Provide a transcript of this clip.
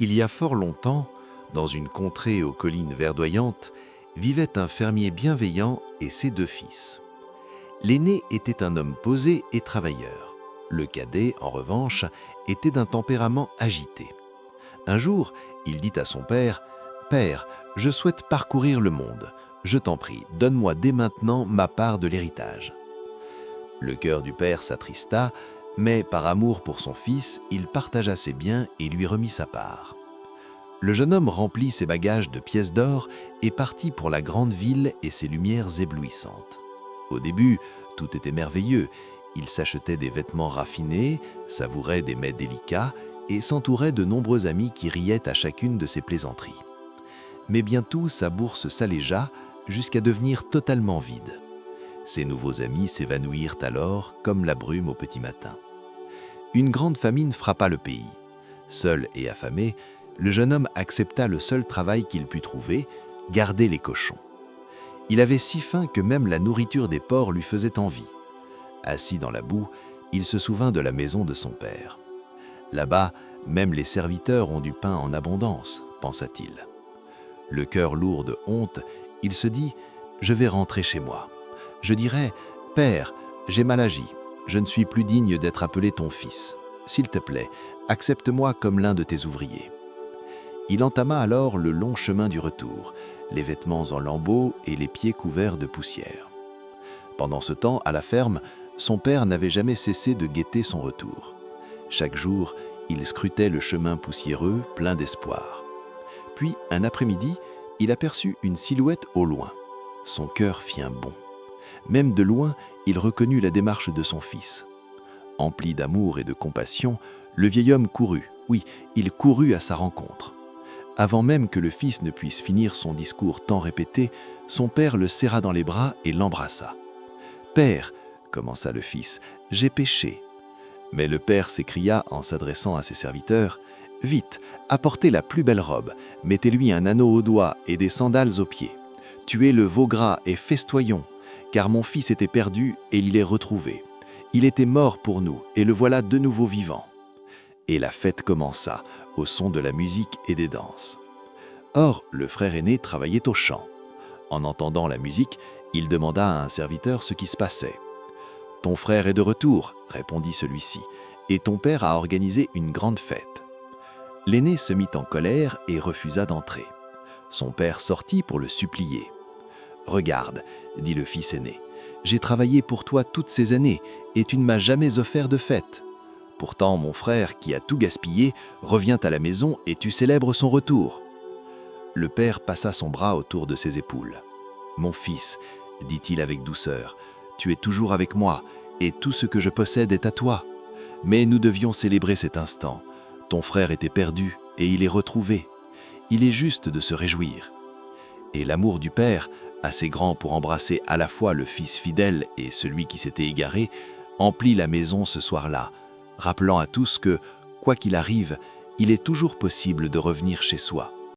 Il y a fort longtemps, dans une contrée aux collines verdoyantes, vivait un fermier bienveillant et ses deux fils. L'aîné était un homme posé et travailleur. Le cadet, en revanche, était d'un tempérament agité. Un jour, il dit à son père : « Père, je souhaite parcourir le monde. Je t'en prie, donne-moi dès maintenant ma part de l'héritage. » Le cœur du père s'attrista, mais par amour pour son fils, il partagea ses biens et lui remit sa part. Le jeune homme remplit ses bagages de pièces d'or et partit pour la grande ville et ses lumières éblouissantes. Au début, tout était merveilleux. Il s'achetait des vêtements raffinés, savourait des mets délicats et s'entourait de nombreux amis qui riaient à chacune de ses plaisanteries. Mais bientôt, sa bourse s'allégea jusqu'à devenir totalement vide. Ses nouveaux amis s'évanouirent alors comme la brume au petit matin. Une grande famine frappa le pays. Seul et affamé, le jeune homme accepta le seul travail qu'il put trouver, garder les cochons. Il avait si faim que même la nourriture des porcs lui faisait envie. Assis dans la boue, il se souvint de la maison de son père. Là-bas, même les serviteurs ont du pain en abondance, pensa-t-il. Le cœur lourd de honte, il se dit « Je vais rentrer chez moi. Je dirai « Père, j'ai mal agi. Je ne suis plus digne d'être appelé ton fils. S'il te plaît, accepte-moi comme l'un de tes ouvriers. » Il entama alors le long chemin du retour, les vêtements en lambeaux et les pieds couverts de poussière. Pendant ce temps, à la ferme, son père n'avait jamais cessé de guetter son retour. Chaque jour, il scrutait le chemin poussiéreux, plein d'espoir. Puis, un après-midi, il aperçut une silhouette au loin. Son cœur fit un bond. Même de loin, il reconnut la démarche de son fils. Empli d'amour et de compassion, le vieil homme courut. Oui, il courut à sa rencontre. Avant même que le fils ne puisse finir son discours tant répété, son père le serra dans les bras et l'embrassa. « Père, » commença le fils, « j'ai péché. » Mais le père s'écria en s'adressant à ses serviteurs, « Vite, apportez la plus belle robe, mettez-lui un anneau au doigt et des sandales aux pieds. Tuez le veau gras et festoyons, car mon fils était perdu et il est retrouvé. Il était mort pour nous et le voilà de nouveau vivant. » Et la fête commença, au son de la musique et des danses. Or, le frère aîné travaillait au champ. En entendant la musique, il demanda à un serviteur ce qui se passait. « Ton frère est de retour, » répondit celui-ci, « et ton père a organisé une grande fête. » L'aîné se mit en colère et refusa d'entrer. Son père sortit pour le supplier. « Regarde, » dit le fils aîné, « j'ai travaillé pour toi toutes ces années et tu ne m'as jamais offert de fête. Pourtant, mon frère, qui a tout gaspillé, revient à la maison et tu célèbres son retour. » Le père passa son bras autour de ses épaules. « Mon fils, » dit-il avec douceur, « tu es toujours avec moi et tout ce que je possède est à toi. Mais nous devions célébrer cet instant. Ton frère était perdu et il est retrouvé. Il est juste de se réjouir. » Et l'amour du père, assez grand pour embrasser à la fois le fils fidèle et celui qui s'était égaré, emplit la maison ce soir-là, rappelant à tous que, quoi qu'il arrive, il est toujours possible de revenir chez soi.